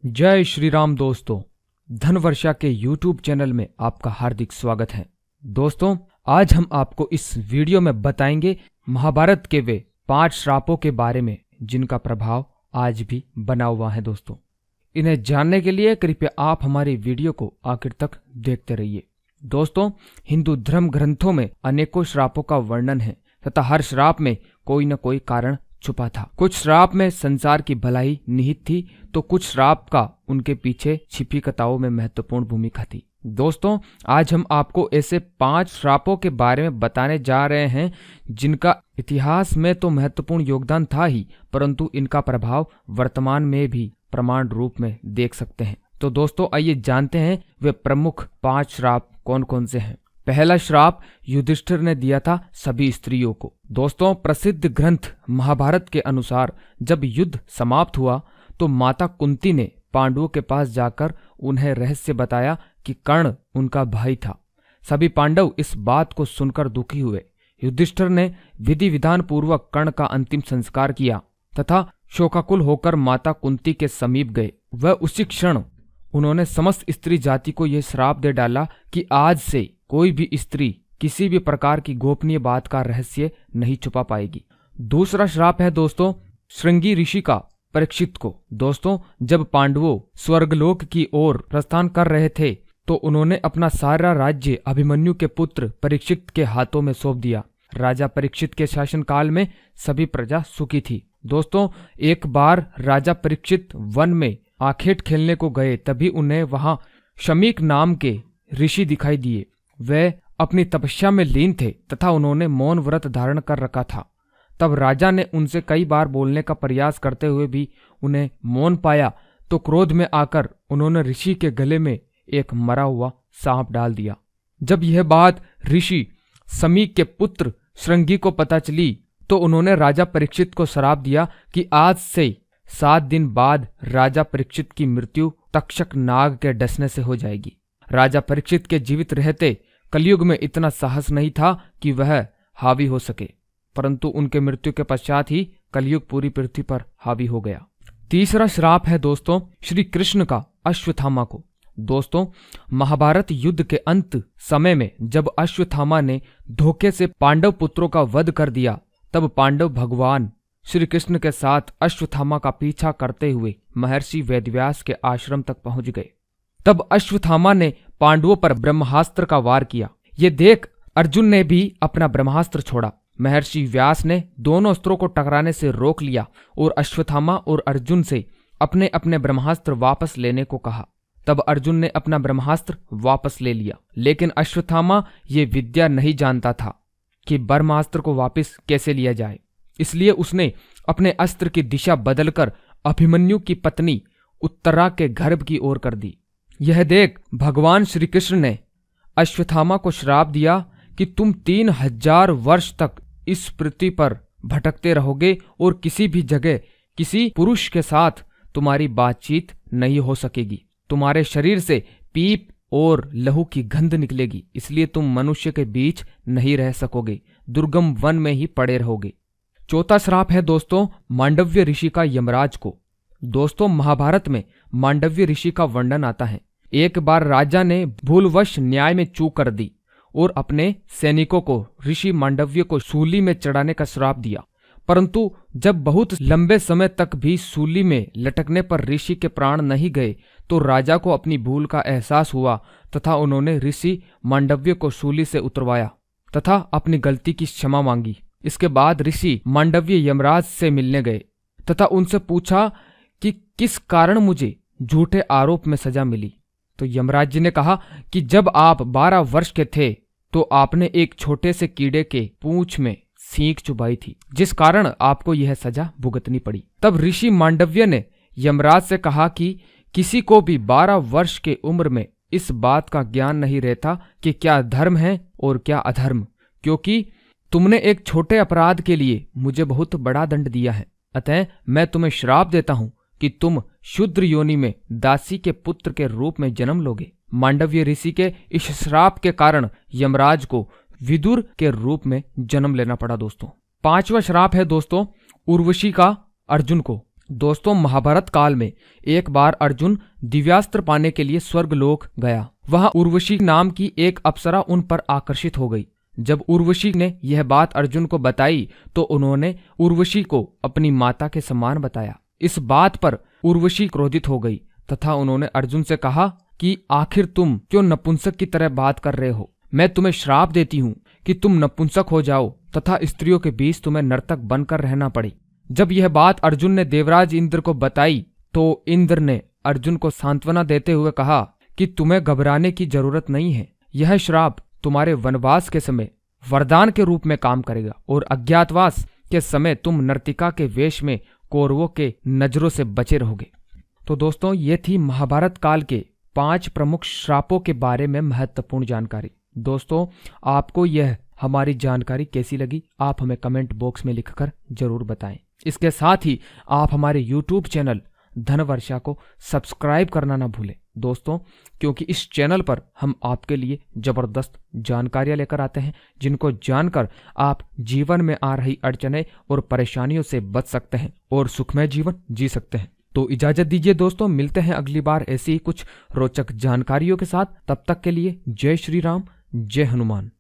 जय श्री राम दोस्तों, धन वर्षा के YouTube चैनल में आपका हार्दिक स्वागत है। दोस्तों, आज हम आपको इस वीडियो में बताएंगे महाभारत के वे 5 श्रापों के बारे में जिनका प्रभाव आज भी बना हुआ है। दोस्तों, इन्हें जानने के लिए कृपया आप हमारी वीडियो को आखिर तक देखते रहिए। दोस्तों, हिंदू धर्म ग्रंथों में अनेकों श्रापों का वर्णन है तथा हर श्राप में कोई न कोई कारण छुपा था। कुछ श्राप में संसार की भलाई निहित थी, तो कुछ श्राप का उनके पीछे छिपी कथाओं में महत्वपूर्ण भूमिका थी। दोस्तों, आज हम आपको ऐसे 5 श्रापों के बारे में बताने जा रहे हैं जिनका इतिहास में तो महत्वपूर्ण योगदान था ही, परंतु इनका प्रभाव वर्तमान में भी प्रमाण रूप में देख सकते हैं। तो दोस्तों, आइए जानते हैं वे प्रमुख 5 श्राप कौन कौन से हैं। पहला श्राप युधिष्ठिर ने दिया था सभी स्त्रियों को। दोस्तों, प्रसिद्ध ग्रंथ महाभारत के अनुसार जब युद्ध समाप्त हुआ तो माता कुंती ने पांडवों के पास जाकर उन्हें रहस्य बताया कि कर्ण उनका भाई था। सभी पांडव इस बात को सुनकर दुखी हुए। युधिष्ठिर ने विधि विधान पूर्वक कर्ण का अंतिम संस्कार किया तथा शोकाकुल होकर माता कुंती के समीप गए। वह उसी क्षण उन्होंने समस्त स्त्री जाति को यह श्राप दे डाला कि आज से कोई भी स्त्री किसी भी प्रकार की गोपनीय बात का रहस्य नहीं छुपा पाएगी। दूसरा श्राप है दोस्तों श्रृंगी ऋषि का परीक्षित को। दोस्तों, जब पांडवों स्वर्गलोक की ओर प्रस्थान कर रहे थे तो उन्होंने अपना सारा राज्य अभिमन्यु के पुत्र परीक्षित के हाथों में सौंप दिया। राजा परीक्षित के शासनकाल में सभी प्रजा सुखी थी। दोस्तों, एक बार राजा परीक्षित वन में आखेट खेलने को गए, तभी उन्हें वहां शमीक नाम के ऋषि दिखाई दिए। वे अपनी तपस्या में लीन थे तथा उन्होंने मौन व्रत धारण कर रखा था। तब राजा ने उनसे कई बार बोलने का प्रयास करते हुए भी उन्हें मौन पाया तो क्रोध में आकर उन्होंने ऋषि के गले में एक मरा हुआ सांप डाल दिया। जब यह बात ऋषि शमीक के पुत्र श्रृंगी को पता चली तो उन्होंने राजा परीक्षित को श्राप दिया कि आज से 7 दिन बाद राजा परीक्षित की मृत्यु तक्षक नाग के डसने से हो जाएगी। राजा परीक्षित के जीवित रहते कलयुग में इतना साहस नहीं था कि वह हावी हो सके, परंतु उनके मृत्यु के पश्चात ही कलयुग पूरी पृथ्वी पर हावी हो गया। तीसरा श्राप है दोस्तों श्री कृष्ण का अश्वत्थामा को। दोस्तों, महाभारत युद्ध के अंत समय में जब अश्वत्थामा ने धोखे से पांडव पुत्रों का वध कर दिया, तब पांडव भगवान श्री कृष्ण के साथ अश्वत्थामा का पीछा करते हुए महर्षि वेदव्यास के आश्रम तक पहुंच गए। तब अश्वत्थामा ने पांडवों पर ब्रह्मास्त्र का वार किया। ये देख अर्जुन ने भी अपना ब्रह्मास्त्र छोड़ा। महर्षि व्यास ने दोनों अस्त्रों को टकराने से रोक लिया और अश्वत्थामा और अर्जुन से अपने अपने ब्रह्मास्त्र वापस लेने को कहा। तब अर्जुन ने अपना ब्रह्मास्त्र वापस ले लिया, लेकिन अश्वत्थामा ये विद्या नहीं जानता था कि ब्रह्मास्त्र को वापस कैसे लिया जाए। इसलिए उसने अपने अस्त्र की दिशा बदलकर अभिमन्यु की पत्नी उत्तरा के गर्भ की ओर कर दी। यह देख भगवान श्री कृष्ण ने अश्वत्थामा को श्राप दिया कि तुम 3000 वर्ष तक इस पृथ्वी पर भटकते रहोगे और किसी भी जगह किसी पुरुष के साथ तुम्हारी बातचीत नहीं हो सकेगी। तुम्हारे शरीर से पीप और लहू की गंध निकलेगी, इसलिए तुम मनुष्य के बीच नहीं रह सकोगे, दुर्गम वन में ही पड़े रहोगे। चौथा श्राप है दोस्तों मांडव्य ऋषि का यमराज को। दोस्तों, महाभारत में मांडव्य ऋषि का वर्णन आता है। एक बार राजा ने भूलवश न्याय में चूक कर दी और अपने सैनिकों को ऋषि मांडव्य को सूली में चढ़ाने का श्राप दिया, परंतु जब बहुत लंबे समय तक भी सूली में लटकने पर ऋषि के प्राण नहीं गए तो राजा को अपनी भूल का एहसास हुआ तथा उन्होंने ऋषि मांडव्य को सूली से उतरवाया तथा अपनी गलती की क्षमा मांगी। इसके बाद ऋषि मांडव्य यमराज से मिलने गए तथा उनसे पूछा कि किस कारण मुझे झूठे आरोप में सजा मिली। तो यमराज जी ने कहा कि जब आप 12 वर्ष के थे तो आपने एक छोटे से कीड़े के पूंछ में सींग चुभाई थी, जिस कारण आपको यह सजा भुगतनी पड़ी। तब ऋषि मांडव्य ने यमराज से कहा कि किसी को भी 12 वर्ष के उम्र में इस बात का ज्ञान नहीं रहता कि क्या धर्म है और क्या अधर्म, क्योंकि तुमने एक छोटे अपराध के लिए मुझे बहुत बड़ा दंड दिया है। अतः मैं तुम्हें श्राप देता हूं कि तुम शूद्र योनि में दासी के पुत्र के रूप में जन्म लोगे। मांडव्य ऋषि के इस श्राप के कारण यमराज को विदुर के रूप में जन्म लेना पड़ा। दोस्तों, 5वां श्राप है दोस्तों उर्वशी का अर्जुन को। दोस्तों, महाभारत काल में एक बार अर्जुन दिव्यास्त्र पाने के लिए स्वर्गलोक गया। वहां उर्वशी नाम की एक अप्सरा उन पर आकर्षित हो गई। जब उर्वशी ने यह बात अर्जुन को बताई तो उन्होंने उर्वशी को अपनी माता के समान बताया। इस बात पर उर्वशी क्रोधित हो गई तथा उन्होंने अर्जुन से कहा कि आखिर तुम क्यों नपुंसक की तरह बात कर रहे हो। मैं तुम्हें श्राप देती हूँ कि तुम नपुंसक हो जाओ तथा स्त्रियों के बीच तुम्हें नर्तक बनकर रहना पड़े। जब यह बात अर्जुन ने देवराज इंद्र को बताई तो इंद्र ने अर्जुन को सांत्वना देते हुए कहा कि तुम्हें घबराने की जरूरत नहीं है। यह श्राप तुम्हारे वनवास के समय वरदान के रूप में काम करेगा और अज्ञातवास के समय तुम नर्तिका के वेश में कौरवों के नजरों से बचे रहोगे। तो दोस्तों, ये थी महाभारत काल के 5 प्रमुख श्रापों के बारे में महत्वपूर्ण जानकारी। दोस्तों, आपको यह हमारी जानकारी कैसी लगी, आप हमें कमेंट बॉक्स में लिखकर जरूर बताएं। इसके साथ ही आप हमारे YouTube चैनल धनवर्षा को सब्सक्राइब करना ना भूलें दोस्तों, क्योंकि इस चैनल पर हम आपके लिए जबरदस्त जानकारियां लेकर आते हैं, जिनको जानकर आप जीवन में आ रही अड़चनें और परेशानियों से बच सकते हैं और सुखमय जीवन जी सकते हैं। तो इजाजत दीजिए दोस्तों, मिलते हैं अगली बार ऐसी ही कुछ रोचक जानकारियों के साथ। तब तक के लिए जय श्री राम, जय हनुमान।